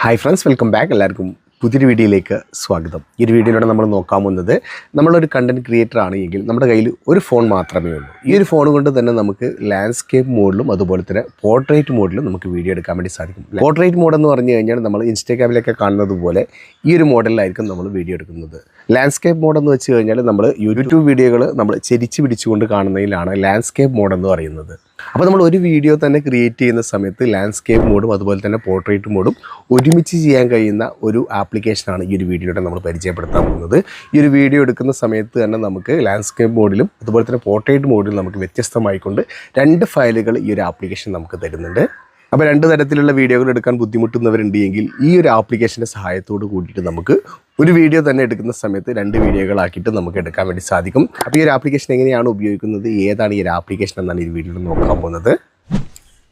Hi friends, welcome back. എല്ലാവർക്കും പുതിയൊരു വീഡിയോയിലേക്ക് സ്വാഗതം. ഈ ഒരു വീഡിയോയിലൂടെ നമ്മൾ നോക്കാൻ പോകുന്നത്, നമ്മളൊരു കണ്ടൻറ് ക്രിയേറ്റർ ആണ് എങ്കിൽ നമ്മുടെ കയ്യിൽ ഒരു ഫോൺ മാത്രമേ ഉള്ളൂ. ഈ ഒരു ഫോൺ കൊണ്ട് തന്നെ നമുക്ക് ലാൻഡ്സ്കേപ്പ് മോഡിലും അതുപോലെ തന്നെ പോർട്രേറ്റ് മോഡിലും നമുക്ക് വീഡിയോ എടുക്കാൻ വേണ്ടി സാധിക്കും. പോർട്രേറ്റ് മോഡ് എന്ന് പറഞ്ഞു കഴിഞ്ഞാൽ നമ്മൾ ഇൻസ്റ്റാഗ്രാമിലൊക്കെ കാണുന്നത് പോലെ ഈ ഒരു മോഡലിലായിരിക്കും നമ്മൾ വീഡിയോ എടുക്കുന്നത്. ലാൻഡ്സ്കേപ്പ് മോഡ് എന്ന് വെച്ച് കഴിഞ്ഞാൽ നമ്മൾ യൂട്യൂബ് വീഡിയോകൾ നമ്മൾ ചെരിച്ച് പിടിച്ചുകൊണ്ട് കാണുന്നതിലാണ് ലാൻഡ്സ്കേപ്പ് മോഡ് എന്ന് പറയുന്നത്. അപ്പോൾ നമ്മൾ ഒരു വീഡിയോ തന്നെ ക്രിയേറ്റ് ചെയ്യുന്ന സമയത്ത് ലാൻഡ്സ്കേപ്പ് മോഡും അതുപോലെ തന്നെ പോർട്രേറ്റ് മോഡും ഒരുമിച്ച് ചെയ്യാൻ കഴിയുന്ന ഒരു ആപ്ലിക്കേഷനാണ് ഈ ഒരു വീഡിയോയുടെ നമ്മൾ പരിചയപ്പെടുത്താൻ പോകുന്നത്. ഈ ഒരു വീഡിയോ എടുക്കുന്ന സമയത്ത് തന്നെ നമുക്ക് ലാൻഡ്സ്കേപ്പ് മോഡിലും അതുപോലെ തന്നെ പോർട്രേറ്റ് മോഡിലും നമുക്ക് വ്യത്യസ്തമായിക്കൊണ്ട് 2 ഫയലുകൾ ഈ ഒരു ആപ്ലിക്കേഷൻ നമുക്ക് തരുന്നുണ്ട്. അപ്പോൾ 2 തരത്തിലുള്ള വീഡിയോകൾ എടുക്കാൻ ബുദ്ധിമുട്ടുന്നവരുണ്ട് എങ്കിൽ ഈ ഒരു ആപ്ലിക്കേഷൻ്റെ സഹായത്തോട് കൂടിയിട്ട് നമുക്ക് ഒരു വീഡിയോ തന്നെ എടുക്കുന്ന സമയത്ത് 2 വീഡിയോകളാക്കിയിട്ട് നമുക്ക് എടുക്കാൻ വേണ്ടി സാധിക്കും. അപ്പോൾ ഈ ഒരു ആപ്ലിക്കേഷൻ എങ്ങനെയാണ് ഉപയോഗിക്കുന്നത്, ഏതാണ് ഈ ഒരു ആപ്ലിക്കേഷൻ എന്നാണ് ഈ വീഡിയോയിൽ നോക്കാൻ പോകുന്നത്.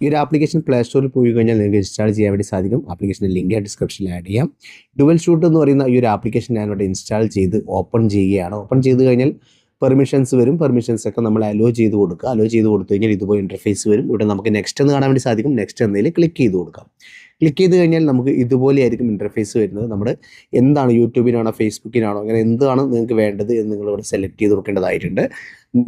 ഈ ഒരു ആപ്ലിക്കേഷൻ പ്ലേ സ്റ്റോറിൽ പോയി കഴിഞ്ഞാൽ നിങ്ങൾക്ക് ഇൻസ്റ്റാൾ ചെയ്യാൻ വേണ്ടി സാധിക്കും. ആപ്ലിക്കേഷൻ്റെ ലിങ്ക് ഡിസ്ക്രിപ്ഷനിൽ ആഡ് ചെയ്യാം. ഡുവൽ ഷൂട്ട് എന്ന് പറയുന്ന ഈ ഒരു ആപ്ലിക്കേഷൻ ഞാനിവിടെ ഇൻസ്റ്റാൾ ചെയ്ത് ഓപ്പൺ ചെയ്യുകയാണ്. ഓപ്പൺ ചെയ്ത് കഴിഞ്ഞാൽ പെർമിഷൻസ് വരും. പെർമിഷൻസ് ഒക്കെ നമ്മൾ അലോ ചെയ്ത് കൊടുക്കുക. അലോ ചെയ്ത് കൊടുത്തു കഴിഞ്ഞാൽ ഇതുപോലെ ഇൻ്റർഫേസ് വരും. ഇവിടെ നമുക്ക് നെക്സ്റ്റ് എന്ന് കാണാൻ വേണ്ടി സാധിക്കും. നെക്സ്റ്റ് എന്നതിൽ ക്ലിക്ക് ചെയ്ത് കൊടുക്കാം. ക്ലിക്ക് ചെയ്ത് കഴിഞ്ഞാൽ നമുക്ക് ഇതുപോലെയായിരിക്കും ഇൻ്റർഫേസ് വരുന്നത്. നമ്മുടെ എന്താണ്, യൂട്യൂബിനാണോ ഫേസ്ബുക്കിനാണോ അങ്ങനെ എന്താണ് നിങ്ങൾക്ക് വേണ്ടത് എന്ന് നിങ്ങളിവിടെ സെലക്ട് ചെയ്ത് കൊടുക്കേണ്ടതായിട്ടുണ്ട്.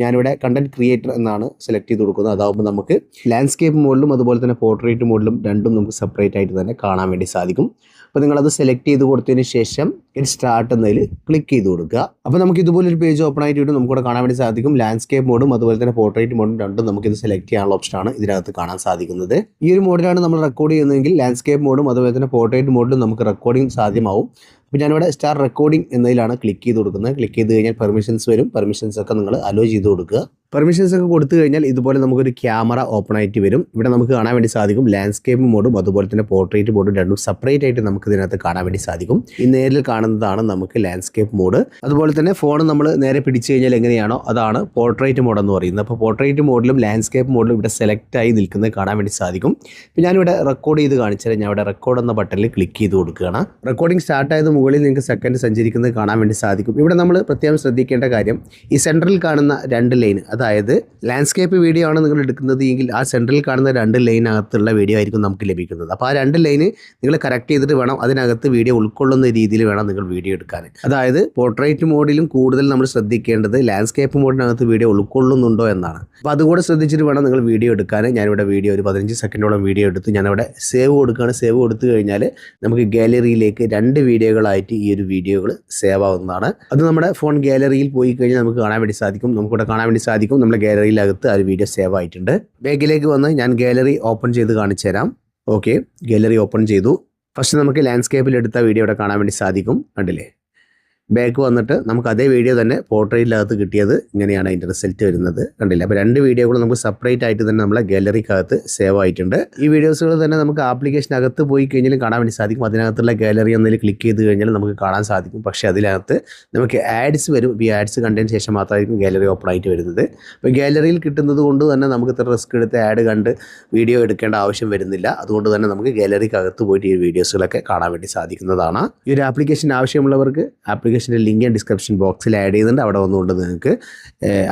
ഞാനിവിടെ കണ്ടൻറ് ക്രിയേറ്റർ എന്നാണ് സെലക്ട് ചെയ്ത് കൊടുക്കുന്നത്. അതാകുമ്പോൾ നമുക്ക് ലാൻഡ്സ്കേപ്പ് മോഡിലും അതുപോലെ തന്നെ പോർട്രേറ്റ് മോഡിലും രണ്ടും നമുക്ക് സെപ്പറേറ്റ് ആയിട്ട് തന്നെ കാണാൻ വേണ്ടി സാധിക്കും. അപ്പോൾ നിങ്ങളത് സെലക്ട് ചെയ്ത് കൊടുത്തതിന് ശേഷം സ്റ്റാർട്ട് എന്നതിൽ ക്ലിക്ക് ചെയ്ത് കൊടുക്കുക. അപ്പോൾ നമുക്ക് ഇതുപോലൊരു പേജ് ഓപ്പൺ ആയിട്ട് വരും. നമുക്കിവിടെ കാണാൻ വേണ്ടി സാധിക്കും ലാൻഡ്സ്കേപ്പ് മോഡും അതുപോലെ തന്നെ പോർട്രേറ്റ് മോഡും രണ്ടും നമുക്കിത് സെലക്ട് ചെയ്യാനുള്ള ഓപ്ഷനാണ് ഇതിനകത്ത് കാണാൻ സാധിക്കുന്നത്. ഈ ഒരു മോഡിലാണ് നമ്മൾ റെക്കോർഡ് ചെയ്യുന്നതെങ്കിൽ ലാൻഡ്സ്കേപ്പ് മോഡും അതുപോലെ തന്നെ പോർട്രേറ്റ് മോഡിലും നമുക്ക് റെക്കോർഡിംഗ് സാധ്യമാവും. അപ്പോൾ ഞാനിവിടെ സ്റ്റാർട്ട് റെക്കോർഡിംഗ് എന്നതിലാണ് ക്ലിക്ക് ചെയ്ത് കൊടുക്കുന്നത്. ക്ലിക്ക് ചെയ്ത് കഴിഞ്ഞാൽ പെർമിഷൻസ് വരും. പെർമിഷൻസ് ഒക്കെ നിങ്ങൾ അലോ ചെയ്ത് കൊടുക്കുക. പെർമിഷൻസ് ഒക്കെ കൊടുത്തു കഴിഞ്ഞാൽ ഇതുപോലെ നമുക്കൊരു ക്യാമറ ഓപ്പൺ ആയിട്ട് വരും. ഇവിടെ നമുക്ക് കാണാൻ വേണ്ടി സാധിക്കും ലാൻഡ്സ്കേപ്പ് മോഡും അതുപോലെ തന്നെ പോർട്രേറ്റ് മോഡും രണ്ടും സെപ്പറേറ്റ് ആയിട്ട് നമുക്ക് ഇതിനകത്ത് കാണാൻ വേണ്ടി സാധിക്കും. ഈ നേരിൽ കാണുന്നതാണ് നമുക്ക് ലാൻഡ്സ്കേപ്പ് മോഡ്. അതുപോലെ തന്നെ ഫോൺ നമ്മൾ നേരെ പിടിച്ചു കഴിഞ്ഞാൽ എങ്ങനെയാണോ അതാണ് പോർട്രേറ്റ് മോഡ് എന്ന് പറയുന്നത്. അപ്പോൾ പോർട്രേറ്റ് മോഡിലും ലാൻഡ്സ്കേപ്പ് മോഡിലും ഇവിടെ സെലക്ട് ആയി നിൽക്കുന്നത് കാണാൻ വേണ്ടി സാധിക്കും. ഇപ്പോൾ ഞാനിവിടെ റെക്കോർഡ് ചെയ്ത് കാണിച്ചാൽ ഞാൻ ഇവിടെ റെക്കോർഡ് എന്ന ബട്ടണിൽ ക്ലിക്ക് ചെയ്ത് കൊടുക്കുകയാണ്. റെക്കോർഡിംഗ് സ്റ്റാർട്ട് ആയത് മുകളിൽ നിങ്ങൾക്ക് സെക്കൻഡ് സഞ്ചരിക്കുന്നത് കാണാൻ വേണ്ടി സാധിക്കും. ഇവിടെ നമ്മൾ പ്രത്യേകം ശ്രദ്ധിക്കേണ്ട കാര്യം, ഈ സെൻട്രൽ കാണുന്ന 2 ലൈൻ, അതായത് ലാൻഡ്സ്കേപ്പ് വീഡിയോ ആണ് നിങ്ങൾ എടുക്കുന്നത് എങ്കിൽ ആ സെൻട്രൽ കാണുന്ന 2 ലൈനകത്തുള്ള വീഡിയോ ആയിരിക്കും നമുക്ക് ലഭിക്കുന്നത്. അപ്പോൾ ആ 2 ലൈന് നിങ്ങൾ കറക്റ്റ് ചെയ്തിട്ട് വേണം അതിനകത്ത് വീഡിയോ ഉൾക്കൊള്ളുന്ന രീതിയിൽ വേണം നിങ്ങൾ വീഡിയോ എടുക്കാൻ. അതായത് പോർട്രേറ്റ് മോഡിലും കൂടുതൽ നമ്മൾ ശ്രദ്ധിക്കേണ്ടത് ലാൻഡ്സ്കേപ്പ് മോഡിനകത്ത് വീഡിയോ ഉൾക്കൊള്ളുന്നുണ്ടോ എന്നാണ്. അപ്പോൾ അതുകൂടെ ശ്രദ്ധിച്ചിട്ട് വേണം നിങ്ങൾ വീഡിയോ എടുക്കാൻ. ഞാനിവിടെ വീഡിയോ ഒരു 15 സെക്കൻഡോളം വീഡിയോ എടുത്ത് ഞാനിവിടെ സേവ് കൊടുക്കുകയാണ്. സേവ് കൊടുത്തു കഴിഞ്ഞാൽ നമുക്ക് ഗാലറിയിലേക്ക് 2 വീഡിയോകളായിട്ട് ഈ ഒരു വീഡിയോകൾ സേവ് ആവുന്നതാണ്. അത് നമ്മുടെ ഫോൺ ഗാലറിയിൽ പോയി കഴിഞ്ഞാൽ നമുക്ക് കാണാൻ വേണ്ടി സാധിക്കും. നമുക്കിവിടെ കാണാൻ വേണ്ടി സാധിക്കും നമ്മുടെ ഗാലറിയിലകത്ത് ആ ഒരു വീഡിയോ സേവ് ആയിട്ടുണ്ട്. ബാക്കിലേക്ക് വന്ന് ഞാൻ ഗാലറി ഓപ്പൺ ചെയ്ത് കാണിച്ചു തരാം. ഓക്കെ, ഗാലറി ഓപ്പൺ ചെയ്തു. ഫസ്റ്റ് നമുക്ക് ലാൻഡ്സ്കേപ്പിൽ എടുത്ത വീഡിയോ ഇവിടെ കാണാൻ വേണ്ടി സാധിക്കും. കണ്ടില്ലേ? ബാക്ക് വന്നിട്ട് നമുക്ക് അതേ വീഡിയോ തന്നെ പോർട്രേറ്റിനകത്ത് കിട്ടിയത് ഇങ്ങനെയാണ് അതിൻ്റെ റിസൾട്ട് വരുന്നത്. കണ്ടില്ല? അപ്പോൾ 2 വീഡിയോകൾ നമുക്ക് സെപ്പറേറ്റ് ആയിട്ട് തന്നെ നമ്മളെ ഗാലറിക്കകത്ത് സേവ് ആയിട്ടുണ്ട്. ഈ വീഡിയോസുകൾ തന്നെ നമുക്ക് ആപ്ലിക്കേഷനകത്ത് പോയി കഴിഞ്ഞാൽ കാണാൻ വേണ്ടി സാധിക്കും. അതിനകത്തുള്ള ഗാലറി എന്നതിൽ ക്ലിക്ക് ചെയ്ത് കഴിഞ്ഞാൽ നമുക്ക് കാണാൻ സാധിക്കും. പക്ഷേ അതിനകത്ത് നമുക്ക് ആഡ്സ് വരും. ഈ ആഡ്സ് കണ്ടതിന് ശേഷം മാത്രമായിരിക്കും ഗാലറി ഓപ്പൺ ആയിട്ട് വരുന്നത്. അപ്പോൾ ഗാലറിയിൽ കിട്ടുന്നത് കൊണ്ട് തന്നെ നമുക്ക് ഇത്ര റിസ്ക് എടുത്ത് ആഡ് കണ്ട് വീഡിയോ എടുക്കേണ്ട ആവശ്യം വരുന്നില്ല. അതുകൊണ്ട് തന്നെ നമുക്ക് ഗാലറിക്കകത്ത് പോയിട്ട് ഈ വീഡിയോസുകളൊക്കെ കാണാൻ വേണ്ടി സാധിക്കുന്നതാണ്. ഈ ഒരു ആപ്ലിക്കേഷൻ ആവശ്യമുള്ളവർക്ക് ആപ്ലിക്കേഷൻ്റെ ലിങ്ക് ഡിസ്ക്രിപ്ഷൻ ബോക്സിൽ ആഡ് ചെയ്യുന്നുണ്ട്. അവിടെ വന്നുകൊണ്ട് നിങ്ങൾക്ക്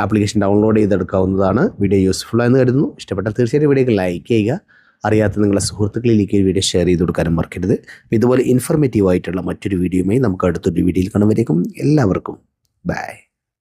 ആപ്ലിക്കേഷൻ ഡൗൺലോഡ് ചെയ്തെടുക്കാവുന്നതാണ്. വീഡിയോ യൂസ്ഫുൾ ആയെന്ന് കരുതുന്നു. ഇഷ്ടപ്പെട്ടാൽ തീർച്ചയായിട്ടും വീഡിയോക്ക് ലൈക്ക് ചെയ്യുക. അറിയാത്ത നിങ്ങളുടെ സുഹൃത്തുക്കളിലേക്ക് ഈ വീഡിയോ ഷെയർ ചെയ്ത് കൊടുക്കാനും മറക്കരുത്. ഇതുപോലെ ഇൻഫോർമേറ്റീവ് ആയിട്ടുള്ള മറ്റൊരു വീഡിയോയുമായി നമുക്ക് അടുത്തൊരു വീഡിയോയിൽ കാണുമ്പോഴേക്കും എല്ലാവർക്കും ബൈ.